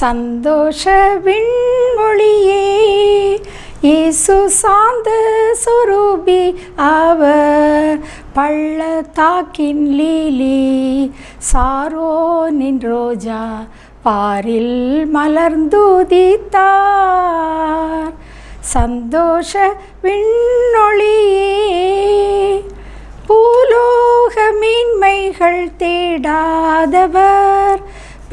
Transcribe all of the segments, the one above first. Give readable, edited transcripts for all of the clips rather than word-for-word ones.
சந்தோஷ விண்மொழியே இயேசு சாந்த சொரூபி அவர், பள்ளத்தாக்கின் லீலி சாரோனின் ரோஜா பாரில் மலர்ந்துதித்தார். சந்தோஷ விண்ணொளியே பூலோக மீன்மைகள் தேடாதவர்,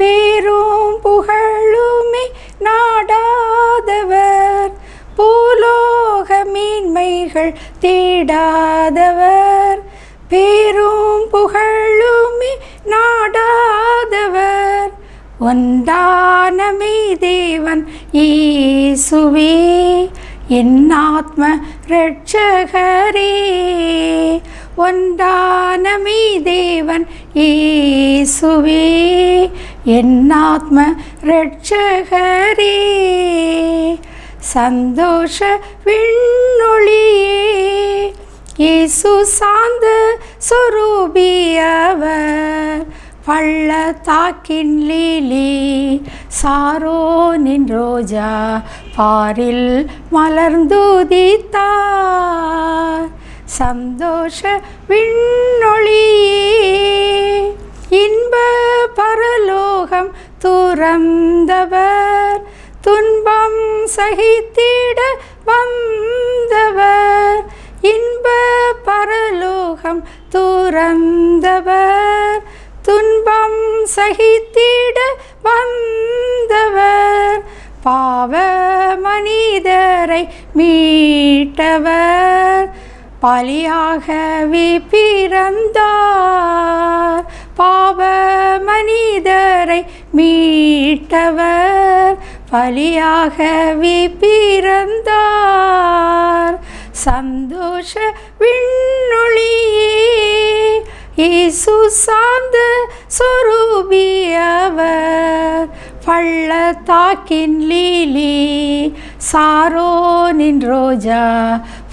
பேரும் புகழுமே நாடாதவர். பூலோக மீன்மைகள் தேடாதவர், பேரும் புகழுமே நாடாதவர். ஒன்றானமே தேவன் இயேசுவே என் ஆத்ம இரட்சகரே. ஒன்றானமே தேவன் இயேசுவே என் ஆத்ம இரட்சகரே. சந்தோஷ விண்ணொளியே இயேசு சாந்த சொரூபி அவர், பள்ளத்தாக்கின் லீலி சாரோனின் ரோஜா பாரில் மலர்ந்துதித்தார். சந்தோஷ விண்ணொளியே இன்ப பரலோகம் துறந்தவர், துன்பம் சகித்திட வந்தவர். இன்ப பரலோகம் துறந்தவர், துன்பம் சகித்திட வந்தவர். பாவ மனிதரை மீட்டவர், பலியாகவே பிறந்தார். பாவ மனிதரை மீட்டவர், பலியாகவே பிறந்தார். சந்தோஷ விண்ணொளியே இயேசு சாந்த சொரூபி அவர், பள்ளத்தாக்கின் லீலி சாரோனின் ரோஜா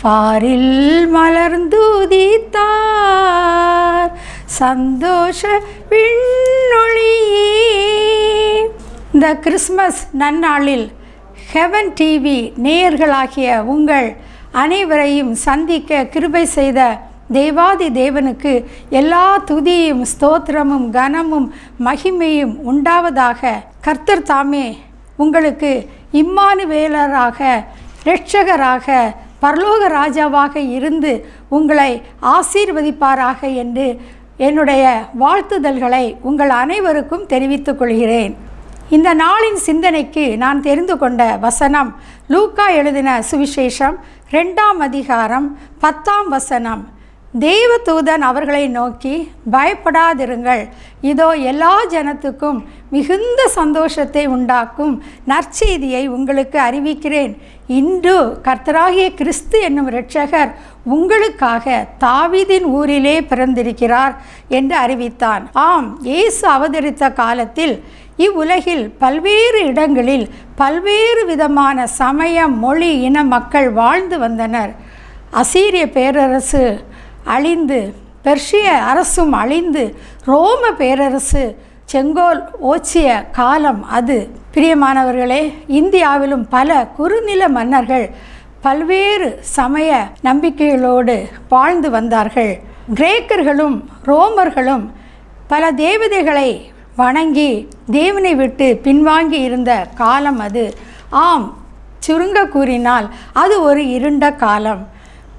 பாரில் மலர்ந்துதித்தார். சந்தோஷ விண்ணொளியே. இந்த கிறிஸ்மஸ் நன்னாளில் ஹெவன் டிவி நேயர்களாகிய உங்கள் அனைவரையும் சந்திக்க கிருபை செய்த தேவாதி தேவனுக்கு எல்லா துதியும் ஸ்தோத்திரமும் கனமும் மகிமையும் உண்டாவதாக. கர்த்தர் தாமே உங்களுக்கு இம்மானுவேலராக, இரட்சகராக, பரலோக ராஜாவாக இருந்து உங்களை ஆசீர்வதிப்பாராக என்று என்னுடைய வாழ்த்துதல்களை உங்கள் அனைவருக்கும் தெரிவித்துக் கொள்கிறேன். இந்த நாளின் சிந்தனைக்கு நான் தெரிந்து கொண்ட வசனம் லூக்கா எழுதின சுவிசேஷம் 2ஆம் அதிகாரம் 10ஆம் வசனம். தேவதூதன் அவர்களை நோக்கி, பயப்படாதிருங்கள், இதோ எல்லா ஜனத்துக்கும் மிகுந்த சந்தோஷத்தை உண்டாக்கும் நற்செய்தியை உங்களுக்கு அறிவிக்கிறேன். இன்று கர்த்தராகிய கிறிஸ்து என்னும் இரட்சகர் உங்களுக்காக தாவீதின் ஊரிலே பிறந்திருக்கிறார் என்று அறிவித்தான். ஆம், இயேசு அவதரித்த காலத்தில் இவ்வுலகில் பல்வேறு இடங்களில் பல்வேறு விதமான சமயம், மொழி, இன மக்கள் வாழ்ந்து வந்தனர். அசீரிய பேரரசு அழிந்து, பெர்ஷிய அரசும் அழிந்து, ரோம பேரரசு செங்கோல் ஓச்சிய காலம் அது. பிரியமானவர்களே, இந்தியாவிலும் பல குறுநில மன்னர்கள் பல்வேறு சமய நம்பிக்கைகளோடு வாழ்ந்து வந்தார்கள். கிரேக்கர்களும் ரோமர்களும் பல தேவதைகளை வணங்கி தேவனை விட்டு பின்வாங்கி இருந்த காலம் அது. ஆம், சுருங்க கூறினால் அது ஒரு இருண்ட காலம்.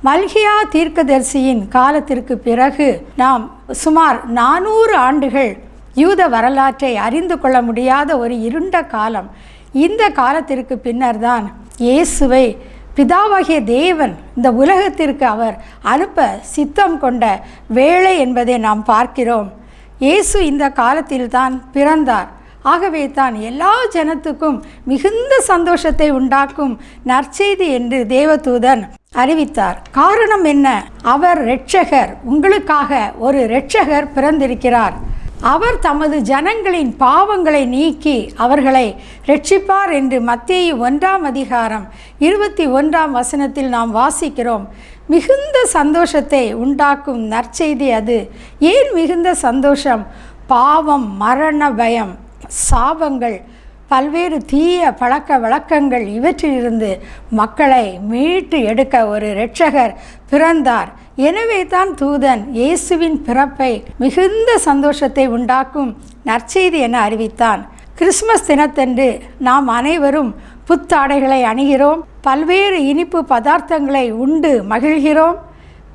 மல்கியா தீர்க்கதரிசியின் காலத்திற்கு பிறகு நாம் சுமார் 400 ஆண்டுகள் யூத வரலாற்றை அறிந்து கொள்ள முடியாத ஒரு இருண்ட காலம். இந்த காலத்திற்கு பின்னர்தான் இயேசுவை பிதாவாகிய தேவன் இந்த உலகத்திற்கு அவர் அனுப்ப சித்தம் கொண்ட வேளை என்பதை நாம் பார்க்கிறோம். இயேசு இந்த காலத்தில்தான் பிறந்தார். ஆகவே தான் எல்லா ஜனத்துக்கும் மிகுந்த சந்தோஷத்தை உண்டாக்கும் நற்செய்தி என்று தேவதூதன் அறிவித்தார். காரணம் என்ன? அவர் இரட்சகர், உங்களுக்காக ஒரு இரட்சகர் பிறந்திருக்கிறார். அவர் தமது ஜனங்களின் பாவங்களை நீக்கி அவர்களை இரட்சிப்பார் என்று மத்தேயு 1ஆம் அதிகாரம் 21ஆம் வசனத்தில் நாம் வாசிக்கிறோம். மிகுந்த சந்தோஷத்தை உண்டாக்கும் நற்செய்தி அது. ஏன் மிகுந்த சந்தோஷம்? பாவம், மரண பயம், சாபங்கள் பல்வேறு தீய பழக்க வழக்கங்கள் இவற்றிலிருந்து மக்களை மீட்டு எடுக்க ஒரு இரட்சகர் பிறந்தார். எனவே தான் தூதன் இயேசுவின் பிறப்பை மிகுந்த சந்தோஷத்தை உண்டாக்கும் நற்செய்தி என அறிவித்தான். கிறிஸ்மஸ் தினத்தன்று நாம் அனைவரும் புத்தாடைகளை அணிகிறோம், பல்வேறு இனிப்பு பதார்த்தங்களை உண்டு மகிழ்கிறோம்,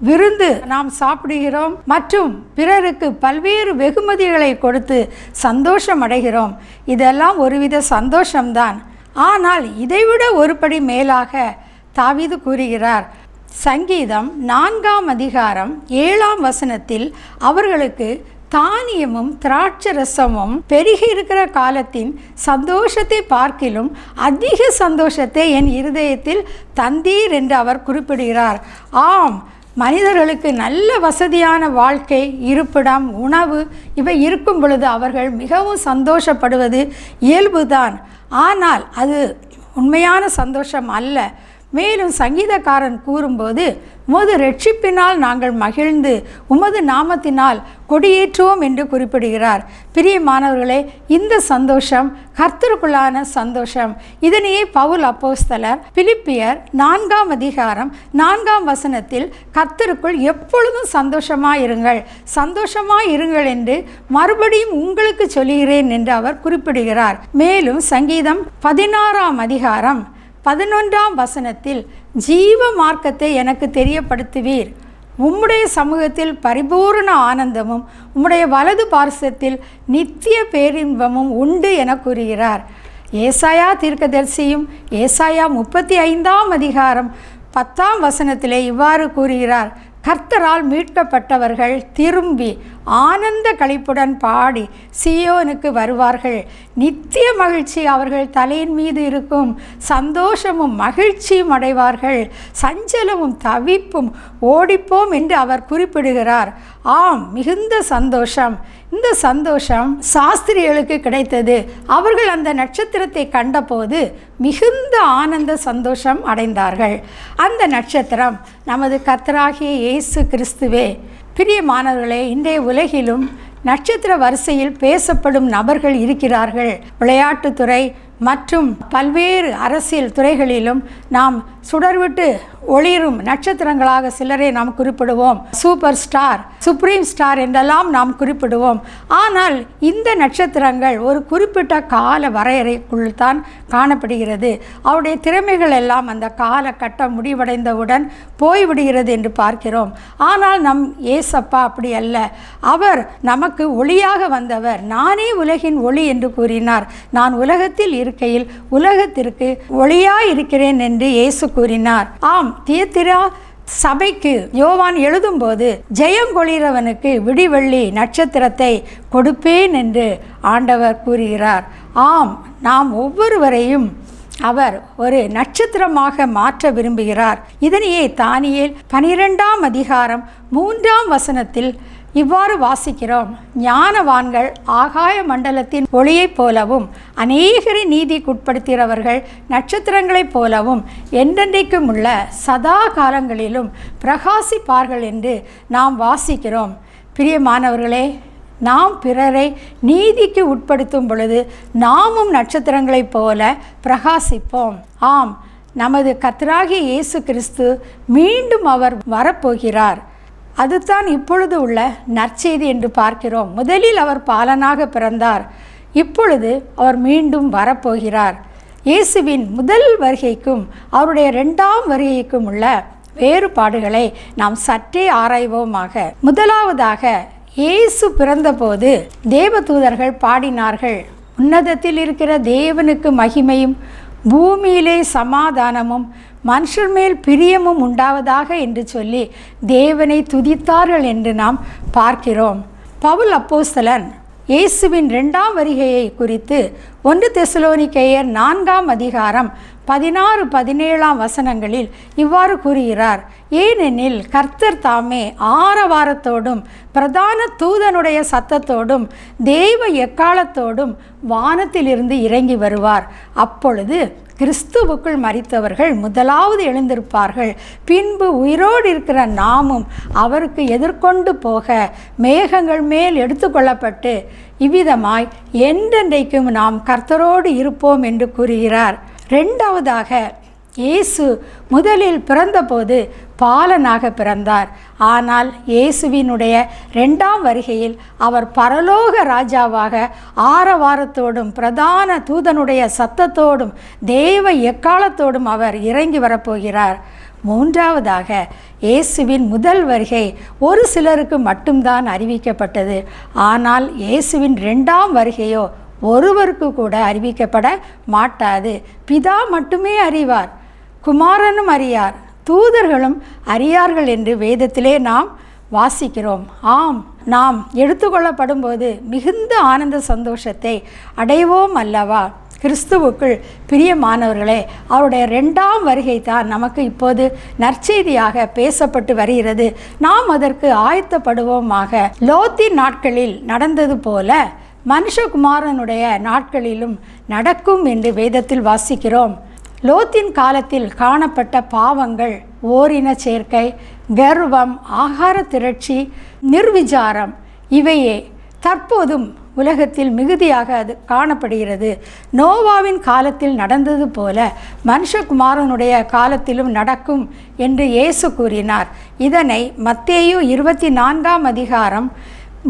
விருந்து நாம் சாப்பிடுகிறோம் மற்றும் பிறருக்கு பல்வேறு வெகுமதிகளை கொடுத்து சந்தோஷம் அடைகிறோம். இதெல்லாம் ஒருவித சந்தோஷம்தான். ஆனால் இதைவிட ஒருபடி மேலாக தாவீது கூறுகிறார். சங்கீதம் 4ஆம் அதிகாரம் 7ஆம் வசனத்தில் அவர்களுக்கு தானியமும் திராட்சரசமும் பெருகி இருக்கிற காலத்தின் சந்தோஷத்தை பார்க்கிலும் அதிக சந்தோஷத்தை என் இருதயத்தில் தந்தீர் என்று அவர் குறிப்பிடுகிறார். ஆம், மனிதர்களுக்கு நல்ல வசதியான வாழ்க்கை, இருப்பிடம், உணவு இவை இருக்கும் பொழுது அவர்கள் மிகவும் சந்தோஷப்படுவது இயல்புதான். ஆனால் அது உண்மையான சந்தோஷம் அல்ல. மேலும் சங்கீதக்காரன் கூறும்போது, உமது ரட்சிப்பினால் நாங்கள் மகிழ்ந்து உமது நாமத்தினால் கொடியேற்றுவோம் என்று குறிப்பிடுகிறார். பிரியமானவர்களே, இந்த சந்தோஷம் கர்த்தருக்குள்ளான சந்தோஷம். இதனையே பவுல் அப்போஸ்தலர் பிலிப்பியர் 4ஆம் அதிகாரம் 4ஆம் வசனத்தில் கர்த்தருக்குள் எப்பொழுதும் சந்தோஷமாயிருங்கள் என்று மறுபடியும் உங்களுக்கு சொல்லுகிறேன் என்று அவர் குறிப்பிடுகிறார். மேலும் சங்கீதம் 16ஆம் அதிகாரம் 11ஆம் வசனத்தில் ஜீவ மார்க்கத்தை எனக்கு தெரியப்படுத்துவீர், உம்முடைய சமூகத்தில் பரிபூர்ண ஆனந்தமும் உம்முடைய வலது பார்சத்தில் நித்திய பேரின்பமும் உண்டு என கூறுகிறார். ஏசாயா தீர்க்கதரிசியும் ஏசாயா 35ஆம் அதிகாரம் 10ஆம் வசனத்திலே இவ்வாறு கூறுகிறார். கர்த்தரால் மீட்கப்பட்டவர்கள் திரும்பி ஆனந்த களிப்புடன் பாடி சீயோனுக்கு வருவார்கள். நித்திய மகிழ்ச்சி அவர்கள் தலையின் மீது இருக்கும், சந்தோஷமும் மகிழ்ச்சியும் அடைவார்கள். சஞ்சலமும் தவிப்பும் ஓடிப்போம் என்று அவர் குறிப்பிடுகிறார். ஆம், மிகுந்த சந்தோஷம். இந்த சந்தோஷம் சாஸ்திரிகளுக்கு கிடைத்தது. அவர்கள் அந்த நட்சத்திரத்தை கண்டபோது மிகுந்த ஆனந்த சந்தோஷம் அடைந்தார்கள். அந்த நட்சத்திரம் நமது கர்த்தராகிய இயேசு கிறிஸ்துவே. பிரியமானவர்களே, இன்றைய உலகிலும் நட்சத்திர வரிசையில் பேசப்படும் நபர்கள் இருக்கிறார்கள். விளையாட்டுத்துறை மற்றும் பல்வேறு அரசியல் துறைகளிலும் நாம் சுடர்விட்டு ஒளிரும் நட்சத்திரங்களாக சிலரை நாம் குறிப்பிடுவோம். சூப்பர் ஸ்டார், சுப்ரீம் ஸ்டார் என்றெல்லாம் நாம் குறிப்பிடுவோம். ஆனால் இந்த நட்சத்திரங்கள் ஒரு குறிப்பிட்ட கால வரையறைக்குள் தான் காணப்படுகிறது. அவருடைய திறமைகள் எல்லாம் அந்த காலகட்டம் முடிவடைந்தவுடன் போய்விடுகிறது என்று பார்க்கிறோம். ஆனால் நம் ஏசப்பா அப்படி அல்ல. அவர் நமக்கு ஒளியாக வந்தவர். நானே உலகின் ஒளி என்று கூறினார். நான் உலகத்தில் இருக்கையில் உலகத்திற்கு ஒளியாய் இருக்கிறேன் என்று இயேசு கூறினார். ஆம், தியத்திரா சபைக்கு யோவான் எழுதும்போது ஜெயங்கொள்கிறவனுக்கு விடிவெள்ளி நட்சத்திரத்தை கொடுப்பேன் என்று ஆண்டவர் கூறுகிறார். ஆம், நாம் ஒவ்வொருவரையும் அவர் ஒரு நட்சத்திரமாக மாற்ற விரும்புகிறார். இதனையே தானியேல் 12ஆம் அதிகாரம் 3ஆம் வசனத்தில் இவ்வாறு வாசிக்கிறோம். ஞானவான்கள் ஆகாய மண்டலத்தின் ஒளியைப் போலவும் அநேகரை நீதிக்குட்படுத்துகிறவர்கள் நட்சத்திரங்களைப் போலவும் என்றென்றைக்கும் உள்ள சதா காலங்களிலும் பிரகாசிப்பார்கள் என்று நாம் வாசிக்கிறோம். பிரியமானவர்களே, நாம் பிறரை நீதிக்கு உட்படுத்தும் பொழுது நாமும் நட்சத்திரங்களைப் போல பிரகாசிப்போம். ஆம், நமது கர்த்தராகிய இயேசு கிறிஸ்து மீண்டும் அவர் வரப்போகிறார். அதுதான் இப்பொழுது உள்ள நற்செய்தி என்று பார்க்கிறோம். முதலில் அவர் பாலனாக பிறந்தார். இப்பொழுது அவர் மீண்டும் வரப்போகிறார். இயேசுவின் முதல் வருகைக்கும் அவருடைய 2ஆம் வருகைக்கும் உள்ள வேறுபாடுகளை நாம் சற்றே ஆராய்வோமாக. முதலாவதாக, இயேசு பிறந்தபோது தேவதூதர்கள் பாடினார்கள், உன்னதத்தில் இருக்கிற தேவனுக்கு மகிமையும் பூமியிலே சமாதானமும் மனுஷர் மேல் பிரியமும் உண்டாவதாக என்று சொல்லி தேவனை துதித்தார்கள் என்று நாம் பார்க்கிறோம். பவுல் அப்போஸ்தலன் இயேசுவின் 2ஆம் வருகையை குறித்து 1 தெசலோனிக்கேயர் 4ஆம் அதிகாரம் 16-17 வசனங்களில் இவ்வாறு கூறுகிறார். ஏனெனில் கர்த்தர் தாமே ஆரவாரத்தோடும் பிரதான தூதனுடைய சத்தத்தோடும் தேவ எக்காலத்தோடும் வானத்திலிருந்து இறங்கி வருவார். அப்பொழுது கிறிஸ்துவுக்குள் மரித்தவர்கள் முதலாவது எழுந்திருப்பார்கள். பின்பு உயிரோடு இருக்கிற நாமும் அவருக்கு எதிர்கொண்டு போக மேகங்கள் மேல் எடுத்துக்கொள்ளப்பட்டு இவ்விதமாய் என்றென்றைக்கும் நாம் கர்த்தரோடு இருப்போம் என்று கூறுகிறார். இரண்டாவதாக, இயேசு முதலில் பிறந்தபோது பாலனாக பிறந்தார். ஆனால் இயேசுவினுடைய இரண்டாம் வருகையில் அவர் பரலோக ராஜாவாக ஆரவாரத்தோடும் பிரதான தூதனுடைய சத்தத்தோடும் தேவ எக்காலத்தோடும் அவர் இறங்கி வரப்போகிறார். மூன்றாவதாக, இயேசுவின் முதல் வருகை ஒரு சிலருக்கு மட்டும்தான் அறிவிக்கப்பட்டது. ஆனால் இயேசுவின் இரண்டாம் வருகையோ ஒருவருக்கு கூட அறிவிக்கப்பட மாட்டாது. பிதா மட்டுமே அறிவார், குமாரனும் அறியார், தூதர்களும் அறியார்கள் என்று வேதத்திலே நாம் வாசிக்கிறோம். ஆம், நாம் எடுத்துக்கொள்ளப்படும் போது மிகுந்த ஆனந்த சந்தோஷத்தை அடைவோம் அல்லவா? கிறிஸ்துவுக்குள் பிரியமானவர்களே, அவருடைய இரண்டாம் வருகை தான் நமக்கு இப்போது நற்செய்தியாக பேசப்பட்டு வருகிறது. நாம் அதற்கு ஆயத்தப்படுவோமாக. லோத்தின் நாட்களில் நடந்தது போல மனுஷகுமாரனுடைய நாட்களிலும் நடக்கும் என்று வேதத்தில் வாசிக்கிறோம். லோத்தின் காலத்தில் காணப்பட்ட பாவங்கள் ஓரின சேர்க்கை, கர்வம், ஆகார திரட்சி, நிர்விசாரம் இவையே தற்போதும் உலகத்தில் மிகுதியாக அது காணப்படுகிறது. நோவாவின் காலத்தில் நடந்தது போல மனுஷகுமாரனுடைய காலத்திலும் நடக்கும் என்று இயேசு கூறினார். இதனை மத்தேயு 24ஆம் அதிகாரம்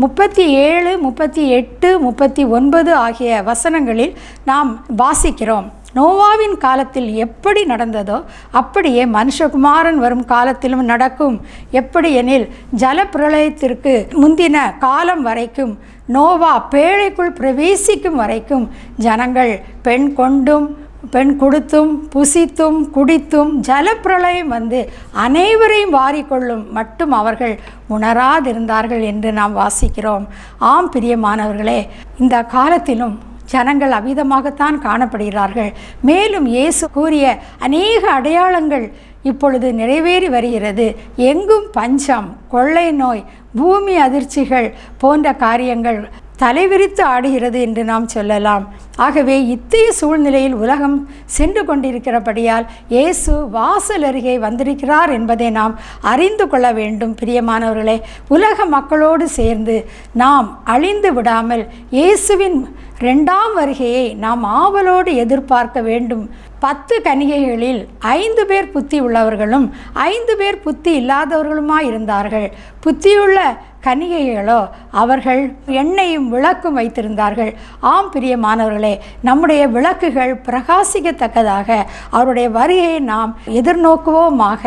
37, 38, 39 ஆகிய வசனங்களில் நாம் வாசிக்கிறோம். நோவாவின் காலத்தில் எப்படி நடந்ததோ அப்படியே மனுஷகுமாரன் வரும் காலத்திலும் நடக்கும். எப்படி எனில், ஜலப்பிரளயத்திற்கு முந்தின காலம் வரைக்கும், நோவா பேழைக்குள் பிரவேசிக்கும் வரைக்கும் ஜனங்கள் பெண் கொண்டும் பெண் கொடுத்தும் புசித்தும் குடித்தும் ஜலப்பிரளயம் வந்து அனைவரையும் வாரிக்கொள்ளும் மட்டும் அவர்கள் உணராதிருந்தார்கள் என்று நாம் வாசிக்கிறோம். ஆம் பிரியமானவர்களே, இந்த காலத்திலும் ஜனங்கள் அவ்விதமாகத்தான் காணப்படுகிறார்கள். மேலும் இயேசு கூறிய அநேக அடையாளங்கள் இப்பொழுது நிறைவேறி வருகிறது. எங்கும் பஞ்சம், கொள்ளை நோய், பூமி அதிர்ச்சிகள் போன்ற காரியங்கள் தலைவிரித்து ஆடுகிறது என்று நாம் சொல்லலாம். ஆகவே இத்தகைய சூழ்நிலையில் உலகம் சென்று கொண்டிருக்கிறபடியால் இயேசு வாசல் அருகே வந்திருக்கிறார் என்பதை நாம் அறிந்து கொள்ள வேண்டும். பிரியமானவர்களே, உலக மக்களோடு சேர்ந்து நாம் அழிந்து விடாமல் இயேசுவின் இரண்டாம் வருகையை நாம் ஆவலோடு எதிர்பார்க்க வேண்டும். 10 கன்னிகைகளில் 5 பேர் புத்தி உள்ளவர்களும் 5 பேர் புத்தி இல்லாதவர்களுமாய் இருந்தார்கள். புத்தியுள்ள கன்னிகைகளோ அவர்கள் எண்ணெயும் விளக்கும் வைத்திருந்தார்கள். ஆம் பிரியமானவர்களே, நம்முடைய விளக்குகள் பிரகாசிக்கத்தக்கதாக அவருடைய வருகையை நாம் எதிர்நோக்குவோமாக.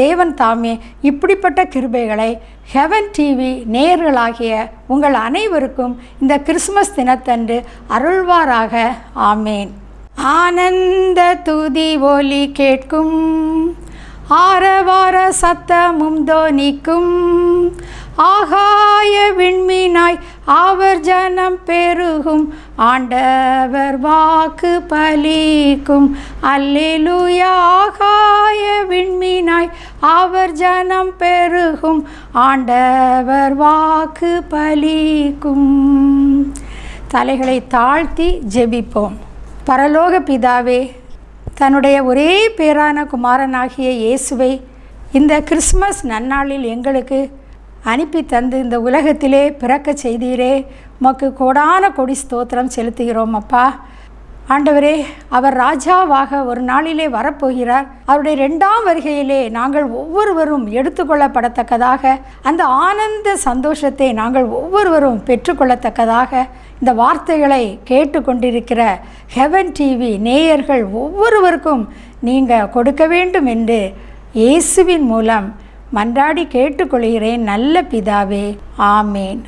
தேவன் தாமே இப்படிப்பட்ட கிருபைகளை ஹெவன் டிவி நேயர்களாகிய உங்கள் அனைவருக்கும் இந்த கிறிஸ்துமஸ் தினத்தன்று அருள்வாராக. ஆமேன். ஆனந்த துதி ஒலி கேட்கும், ஆரவார சத்தமும் தோனிக்கும், ஆகாய விண்மீனாய் அவர் ஜனம் பெருகும், ஆண்டவர் வாக்கு பலிக்கும். அல்லேலூயா. ஆகாய விண்மீனாய் அவர் ஜனம் பெருகும், ஆண்டவர் வாக்கு பலிக்கும். தலைகளை தாழ்த்தி ஜெபிப்போம். பரலோக பிதாவே, தன்னுடைய ஒரே பேரான குமாரனாகிய இயேசுவை இந்த கிறிஸ்மஸ் நன்னாளில் எங்களுக்கு அனுப்பி தந்து இந்த உலகத்திலே பிறக்க செய்தீரே, உமக்கு கோடான கொடி ஸ்தோத்திரம் செலுத்துகிறோம் அப்பா. ஆண்டவரே, அவர் ராஜாவாக ஒரு நாளிலே வரப்போகிறார். அவருடைய இரண்டாம் வருகையிலே நாங்கள் ஒவ்வொருவரும் எடுத்துக்கொள்ளப்படத்தக்கதாக, அந்த ஆனந்த சந்தோஷத்தை நாங்கள் ஒவ்வொருவரும் பெற்றுக்கொள்ளத்தக்கதாக இந்த வார்த்தைகளை கேட்டுக்கொண்டிருக்கிற ஹெவன் டிவி நேயர்கள் ஒவ்வொருவருக்கும் நீங்கள் கொடுக்க வேண்டும் என்று இயேசுவின் மூலம் மன்றாடி கேட்டுக்கொள்கிறேன் நல்ல பிதாவே. ஆமேன்.